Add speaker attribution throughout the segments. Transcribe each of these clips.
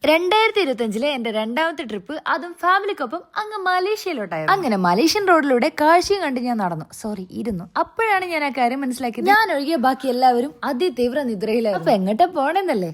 Speaker 1: 2025 എന്റെ രണ്ടാമത്തെ ട്രിപ്പ്, അതും ഫാമിലിക്കൊപ്പം അങ്ങ് മലേഷ്യയിലോട്ടായിരുന്നു. അങ്ങനെ മലേഷ്യൻ റോഡിലൂടെ കാഴ്ചയും കണ്ട് ഞാൻ നടന്നു, ഇരുന്നു. അപ്പോഴാണ് ഞാൻ ആ കാര്യം മനസ്സിലാക്കിയത്. ഞാൻ ഒഴികെ ബാക്കി എല്ലാവരും അതിതീവ്ര നിദ്രയിലായിരുന്നു. അപ്പൊ എങ്ങോട്ടാ പോണെന്നല്ലേ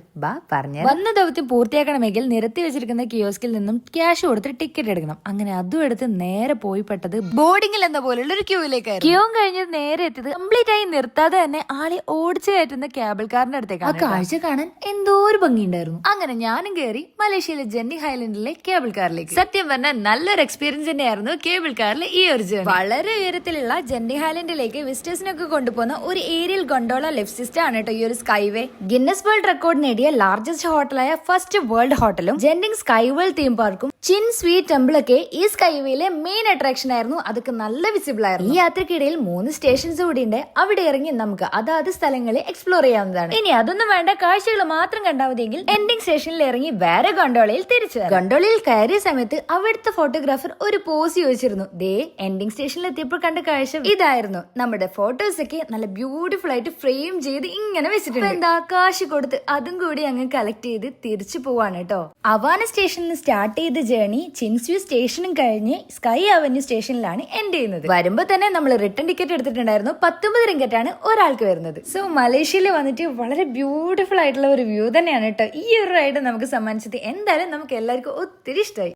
Speaker 1: പറഞ്ഞു. വന്ന ദൗത്യം പൂർത്തിയാക്കണമെങ്കിൽ നിരത്തി വെച്ചിരിക്കുന്ന കിയോസ്കിൽ നിന്നും ക്യാഷ് കൊടുത്ത് ടിക്കറ്റ് എടുക്കണം. അങ്ങനെ അതും എടുത്ത് നേരെ പോയി പെട്ടത് ബോർഡിംഗിൽ എന്ന പോലുള്ള ഒരു ക്യൂവിലേക്കായിരുന്നു. ക്യൂ കഴിഞ്ഞ് നേരെ എത്തിയത് കംപ്ലീറ്റ് ആയി നിർത്താതെ തന്നെ ആളെ ഓടിച്ചു കയറ്റുന്ന കേബിൾ കാറിന്റെ അടുത്തേക്കാണ്. ആ കാഴ്ച കാണാൻ എന്തോ ഒരു ഭംഗിയുണ്ടായിരുന്നു. അങ്ങനെ ഞാനും കയറി മലേഷ്യയിലെ ജെന്നിങ് ഹൈലൻഡിലെ കേബിൾ കാറിലേക്ക്. സത്യം പറഞ്ഞാൽ നല്ലൊരു എക്സ്പീരിയൻസ് തന്നെയായിരുന്നു കേബിൾ കാറിൽ ഈ ഒരു ജേർണി. വളരെ ഉയരത്തിലുള്ള ജെന്നിങ് ഹൈലൻഡിലേക്ക് വിസിറ്റേഴ്സിനൊക്കെ കൊണ്ടുപോകുന്ന ഒരു ഏരിയൽ ഗൊണ്ടോള ലിഫ്റ്റ് സിസ്റ്റം ആണ് കേട്ടോ ഈ ഒരു സ്കൈവേ. ഗിന്നസ് വേൾഡ് റെക്കോർഡ് നേടിയ ലാർജസ്റ്റ് ഹോട്ടലായ ഫസ്റ്റ് വേൾഡ് ഹോട്ടലും ജെന്നിങ് സ്കൈ വേൾഡ് തീം പാർക്കും ചിൻ സ്വീറ്റ് ടെമ്പിൾ ഒക്കെ ഈ സ്കൈവേയിലെ മെയിൻ അട്രാക്ഷൻ ആയിരുന്നു. അതൊക്കെ നല്ല വിസിബിൾ ആയിരുന്നു. ഈ യാത്രക്കിടയിൽ 3 സ്റ്റേഷൻസ് കൂടി ഉണ്ട്. അവിടെ ഇറങ്ങി നമുക്ക് അതാത് സ്ഥലങ്ങളിൽ എക്സ്പ്ലോർ ചെയ്യാവുന്നതാണ്. ഇനി അതൊന്നും വേണ്ട, കാഴ്ചകൾ മാത്രം കണ്ടാൽ മതിയെങ്കിൽ എൻഡിങ് സ്റ്റേഷനിൽ ഇറങ്ങി വേറെ ഗണ്ടോളയിൽ തിരിച്ചു. ഗണ്ടോളയിൽ കയറിയ സമയത്ത് അവിടുത്തെ ഫോട്ടോഗ്രാഫർ ഒരു പോസ് ചോദിച്ചിരുന്നു. ദേ എൻഡിങ് സ്റ്റേഷനിൽ എത്തിയപ്പോൾ കണ്ട കാഴ്ച ഇതായിരുന്നു. നമ്മുടെ ഫോട്ടോസ് ഒക്കെ നല്ല ബ്യൂട്ടിഫുൾ ആയിട്ട് ഫ്രെയിം ചെയ്ത് ഇങ്ങനെ വെച്ചിട്ടുണ്ട്. എന്താ കാശ് കൊടുത്ത് അതും കൂടി അങ്ങ് കളക്ട് ചെയ്ത് തിരിച്ചു പോവാണ് കേട്ടോ. അവാന സ്റ്റേഷനിൽ സ്റ്റാർട്ട് ചെയ്ത ജേർണി ചിൻസ്യൂ സ്റ്റേഷനും കഴിഞ്ഞ് സ്കൈ അവന്യൂ സ്റ്റേഷനിലാണ് എൻഡ് ചെയ്യുന്നത്. വരുമ്പോ തന്നെ നമ്മൾ റിട്ടേൺ ടിക്കറ്റ് എടുത്തിട്ടുണ്ടായിരുന്നു. 19 റിംഗറ്റാണ് ഒരാൾക്ക് വരുന്നത്. സോ മലേഷ്യയിൽ വന്നിട്ട് വളരെ ബ്യൂട്ടിഫുൾ ആയിട്ടുള്ള ഒരു വ്യൂ തന്നെയാണ് കേട്ടോ ഈ ഒരു റൈഡ് നമുക്ക് സമ്മാനിച്ചത്. എന്തായാലും നമുക്ക് എല്ലാവർക്കും ഒത്തിരി ഇഷ്ടമായി.